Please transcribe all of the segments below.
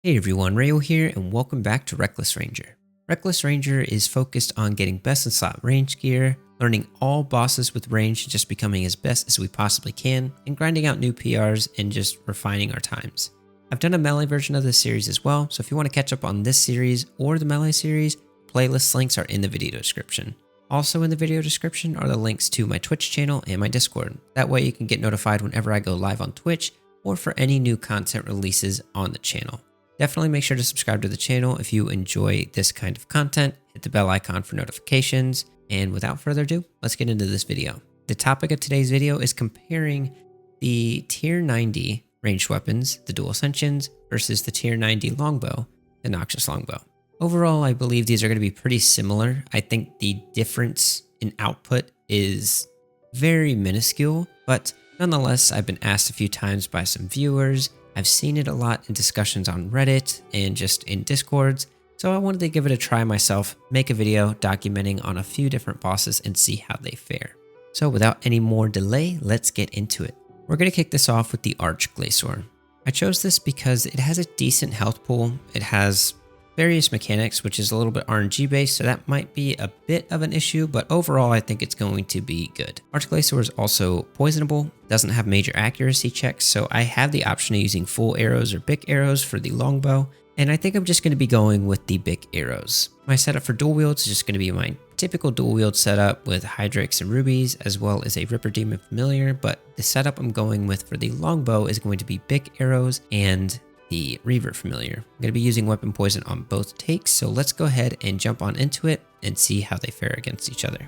Hey everyone, Rheyo here, and welcome back to Reckless Ranger. Reckless Ranger is focused on getting best in slot range gear, learning all bosses with range and just becoming as best as we possibly can, and grinding out new PRs and just refining our times. I've done a melee version of this series as well, so if you want to catch up on this series or the melee series, playlist links are in the video description. Also in the video description are the links to my Twitch channel and my Discord. That way you can get notified whenever I go live on Twitch or for any new content releases on the channel. Definitely make sure to subscribe to the channel if you enjoy this kind of content. Hit the bell icon for notifications. And without further ado, let's get into this video. The topic of today's video is comparing the tier 90 ranged weapons, the dual Ascensions, versus the tier 90 longbow, the Noxious Longbow. Overall, I believe these are going to be pretty similar. I think the difference in output is very minuscule, but nonetheless, I've been asked a few times by some viewers. I've seen it a lot in discussions on Reddit and just in Discords, so I wanted to give it a try myself, make a video documenting on a few different bosses and see how they fare. So without any more delay, let's get into it. We're going to kick this off with the Arch-Glacor. I chose this because it has a decent health pool, it has various mechanics, which is a little bit RNG based, so that might be a bit of an issue, but overall I think it's going to be good. Arch-Glacor is also poisonable, doesn't have major accuracy checks, so I have the option of using full arrows or big arrows for the longbow, and I think I'm just going to be going with the big arrows. My setup for dual wields is just going to be my typical dual wield setup with Hydrix and Rubies, as well as a Ripper Demon Familiar, but the setup I'm going with for the longbow is going to be big arrows and the Reaver Familiar. I'm going to be using weapon poison on both takes, so let's go ahead and jump on into it and see how they fare against each other.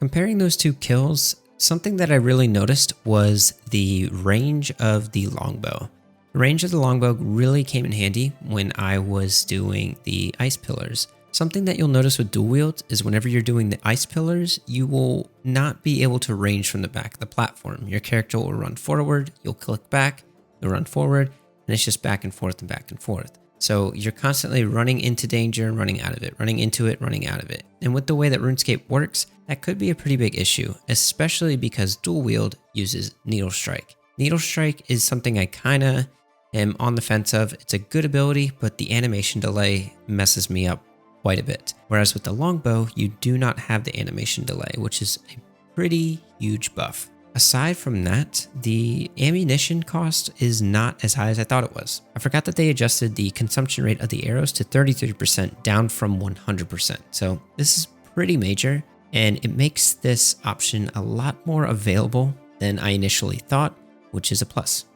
Comparing those two kills, something that I really noticed was the range of the longbow. The range of the longbow really came in handy when I was doing the ice pillars. Something that you'll notice with dual wield is whenever you're doing the ice pillars, you will not be able to range from the back of the platform. Your character will run forward, you'll click back, you'll run forward, and it's just back and forth and back and forth. So you're constantly running into danger and running out of it, running into it, running out of it. And with the way that RuneScape works, that could be a pretty big issue, especially because dual wield uses Needle Strike. Needle Strike is something I kinda am on the fence of. It's a good ability, but the animation delay messes me up quite a bit. Whereas with the longbow, you do not have the animation delay, which is a pretty huge buff. Aside from that, the ammunition cost is not as high as I thought it was. I forgot that they adjusted the consumption rate of the arrows to 33% down from 100%. So this is pretty major, and it makes this option a lot more available than I initially thought, which is a plus.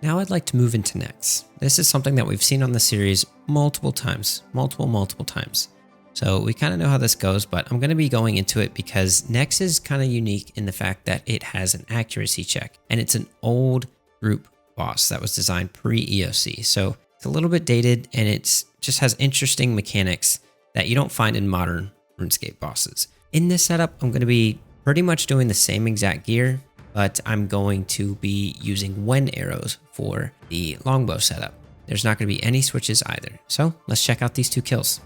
Now I'd like to move into Nex. This is something that we've seen on the series multiple times. So we kind of know how this goes, but I'm going to be going into it because Nex is kind of unique in the fact that it has an accuracy check, and it's an old group boss that was designed pre-EOC. So it's a little bit dated, and it's just has interesting mechanics that you don't find in modern RuneScape bosses. In this setup, I'm going to be pretty much doing the same exact gear, but I'm going to be using Wen arrows for the longbow setup. There's not going to be any switches either. So let's check out these two kills.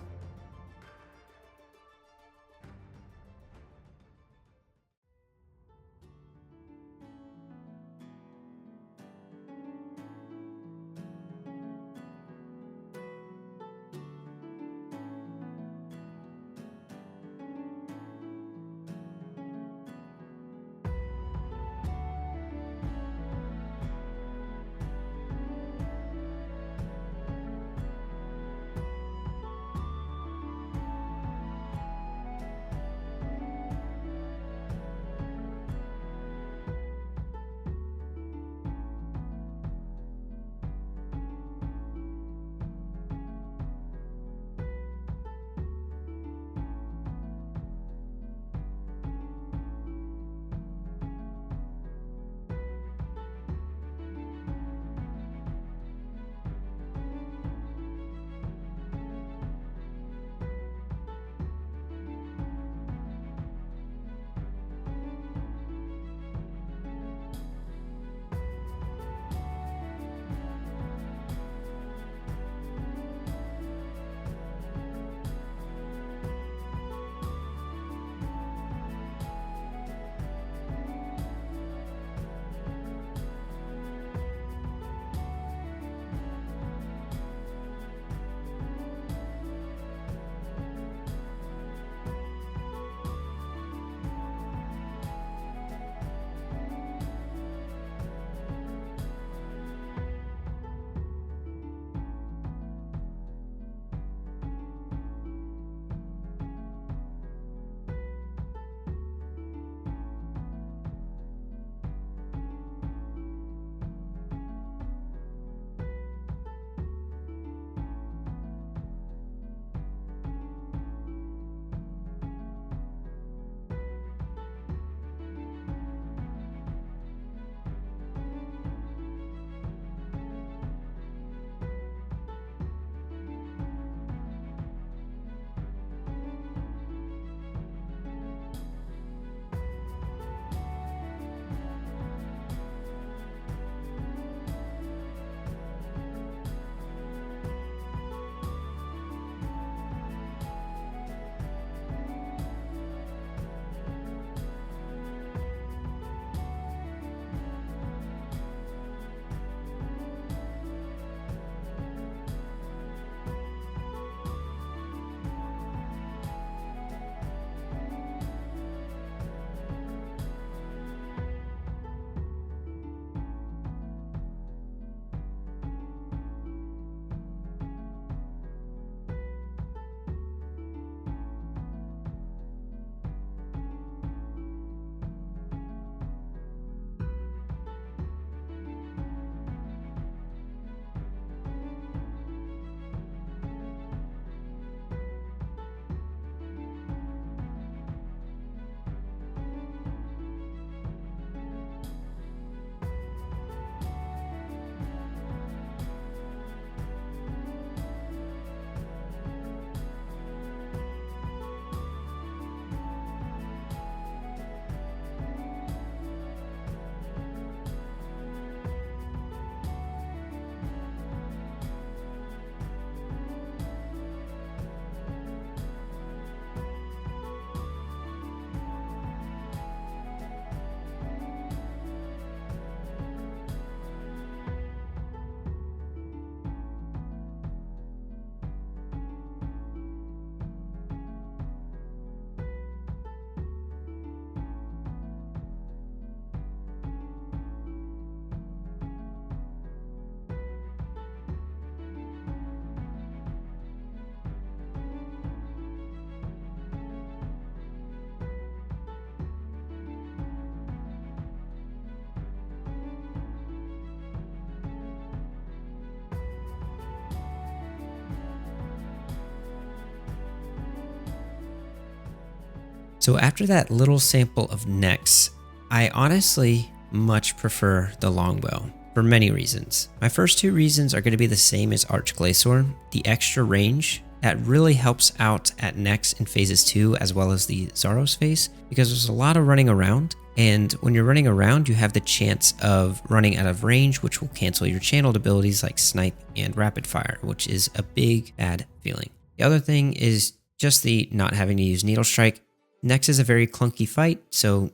So after that little sample of Nex, I honestly much prefer the Longbow for many reasons. My first two reasons are going to be the same as Arch-Glacor. The extra range that really helps out at Nex in phases 2 as well as the Zaros phase, because there's a lot of running around, and when you're running around you have the chance of running out of range, which will cancel your channeled abilities like Snipe and Rapid Fire, which is a big bad feeling. The other thing is just the not having to use Needle Strike. Nex is a very clunky fight, so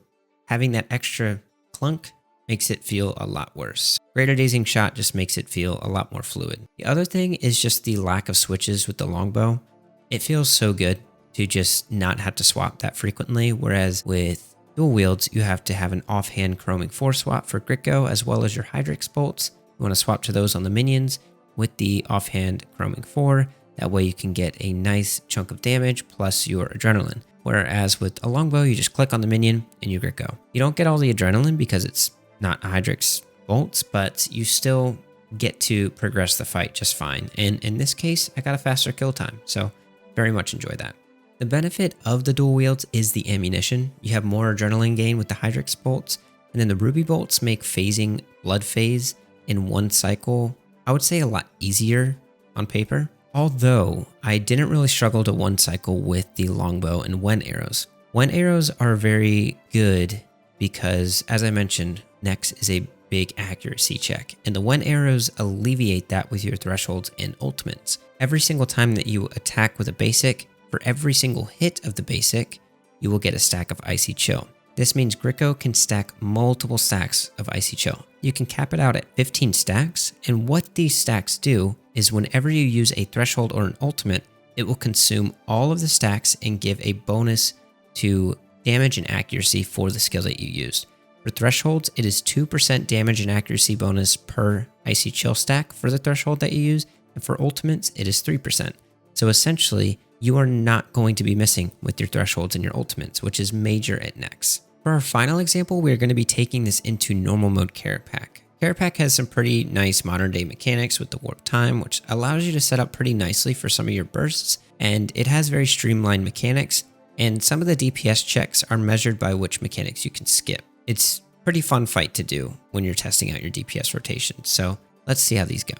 having that extra clunk makes it feel a lot worse. Greater Dazing Shot just makes it feel a lot more fluid. The other thing is just the lack of switches with the Longbow. It feels so good to just not have to swap that frequently, whereas with dual wields, you have to have an offhand Chroming 4 swap for Gricko, as well as your Hydrix bolts. You want to swap to those on the minions with the offhand Chroming 4. That way you can get a nice chunk of damage plus your adrenaline. Whereas with a Longbow, you just click on the minion and you Gricko. You don't get all the adrenaline because it's not Hydrix bolts, but you still get to progress the fight just fine. And in this case, I got a faster kill time, so very much enjoy that. The benefit of the dual wields is the ammunition. You have more adrenaline gain with the Hydrix bolts, and then the Ruby bolts make phasing Blood Phase in one cycle, I would say, a lot easier on paper. Although I didn't really struggle to one cycle with the Longbow and Wen arrows. Wen arrows are very good because, as I mentioned, Nex is a big accuracy check, and the Wen arrows alleviate that with your thresholds and ultimates. Every single time that you attack with a basic, for every single hit of the basic, you will get a stack of Icy Chill. This means Gricko can stack multiple stacks of Icy Chill. You can cap it out at 15 stacks, and what these stacks do is whenever you use a threshold or an ultimate, it will consume all of the stacks and give a bonus to damage and accuracy for the skill that you used. For thresholds, it is 2% damage and accuracy bonus per Icy Chill stack for the threshold that you use, and for ultimates, it is 3%. So essentially, you are not going to be missing with your thresholds and your ultimates, which is major at Nex. For our final example, we are going to be taking this into normal mode Kerapac. Kerapac has some pretty nice modern day mechanics with the warp time, which allows you to set up pretty nicely for some of your bursts, and it has very streamlined mechanics, and some of the DPS checks are measured by which mechanics you can skip. It's a pretty fun fight to do when you're testing out your DPS rotation, so let's see how these go.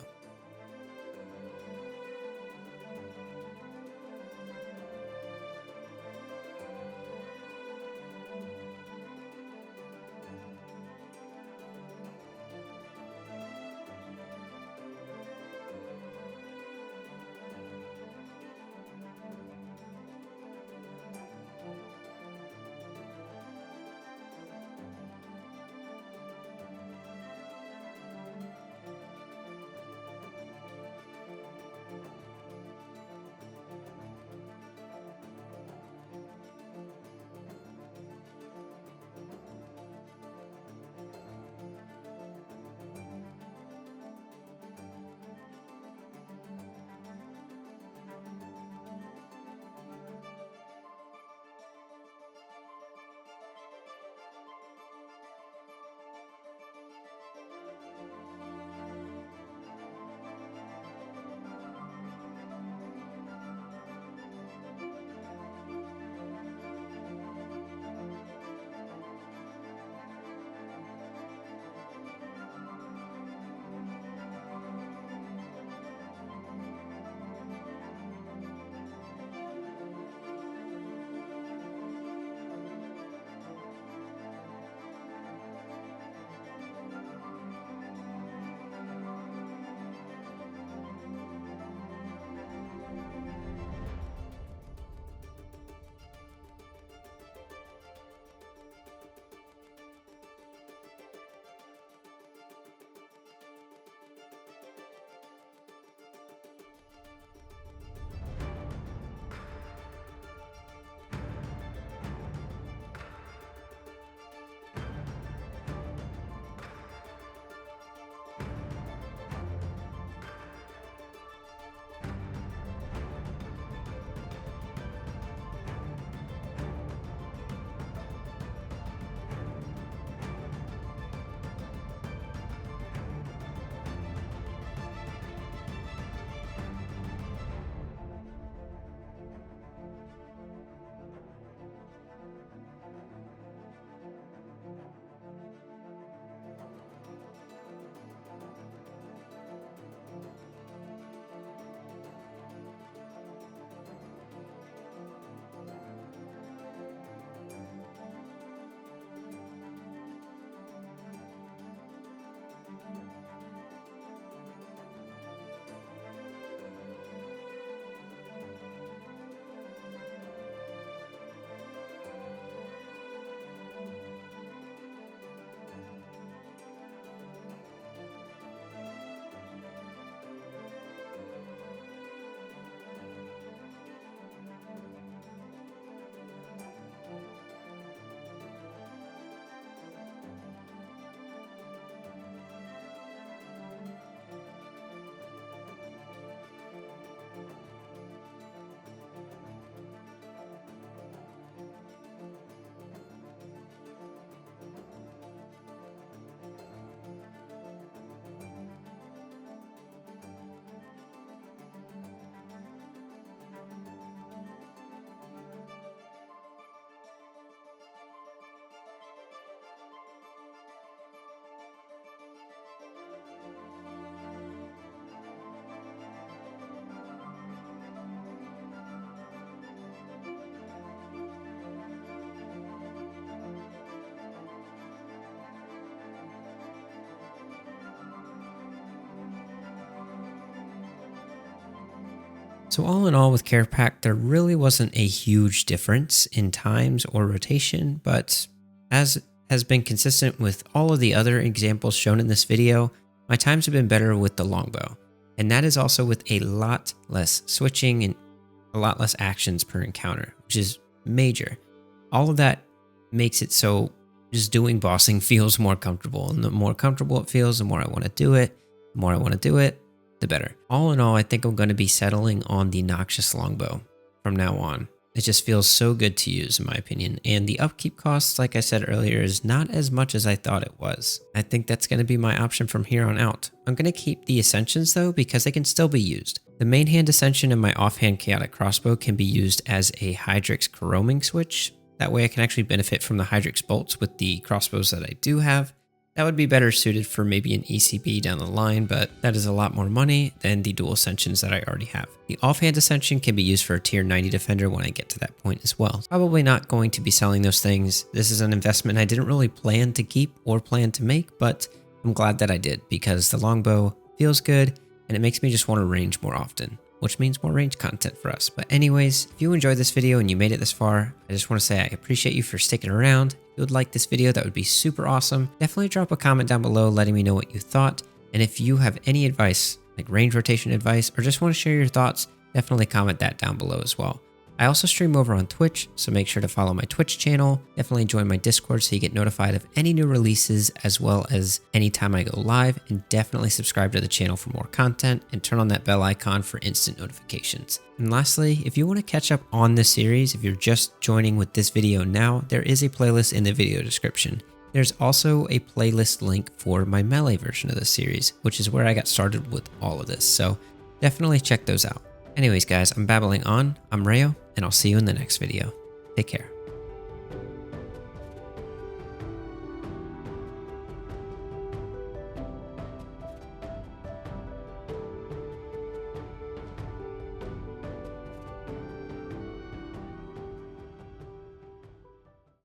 So all in all with Kerapac, there really wasn't a huge difference in times or rotation, but as has been consistent with all of the other examples shown in this video, my times have been better with the longbow. And that is also with a lot less switching and a lot less actions per encounter, which is major. All of that makes it so just doing bossing feels more comfortable. And the more comfortable it feels, the more I want to do it. The more I want to do it, the better. All in all, I think I'm going to be settling on the Noxious Longbow from now on. It just feels so good to use in my opinion. And the upkeep costs, like I said earlier, is not as much as I thought it was. I think that's going to be my option from here on out. I'm going to keep the Ascensions though, because they can still be used. The main hand Ascension and my offhand Chaotic Crossbow can be used as a Hydrix Coroming switch. That way I can actually benefit from the Hydrix bolts with the crossbows that I do have. That would be better suited for maybe an ECB down the line, but that is a lot more money than the dual Ascensions that I already have. The offhand Ascension can be used for a tier 90 defender when I get to that point as well. Probably not going to be selling those things. This is an investment I didn't really plan to keep or plan to make, but I'm glad that I did because the longbow feels good and it makes me just want to range more often, which means more range content for us. But anyways, if you enjoyed this video and you made it this far, I just want to say I appreciate you for sticking around. If you would like this video, that would be super awesome. Definitely drop a comment down below letting me know what you thought. And if you have any advice, like range rotation advice, or just want to share your thoughts, definitely comment that down below as well. I also stream over on Twitch, so make sure to follow my Twitch channel. Definitely join my Discord so you get notified of any new releases as well as anytime I go live, and definitely subscribe to the channel for more content and turn on that bell icon for instant notifications. And lastly, if you want to catch up on this series, if you're just joining with this video now, there is a playlist in the video description. There's also a playlist link for my melee version of this series, which is where I got started with all of this, so definitely check those out. Anyways guys, I'm babbling on, I'm Rheyo, and I'll see you in the next video. Take care.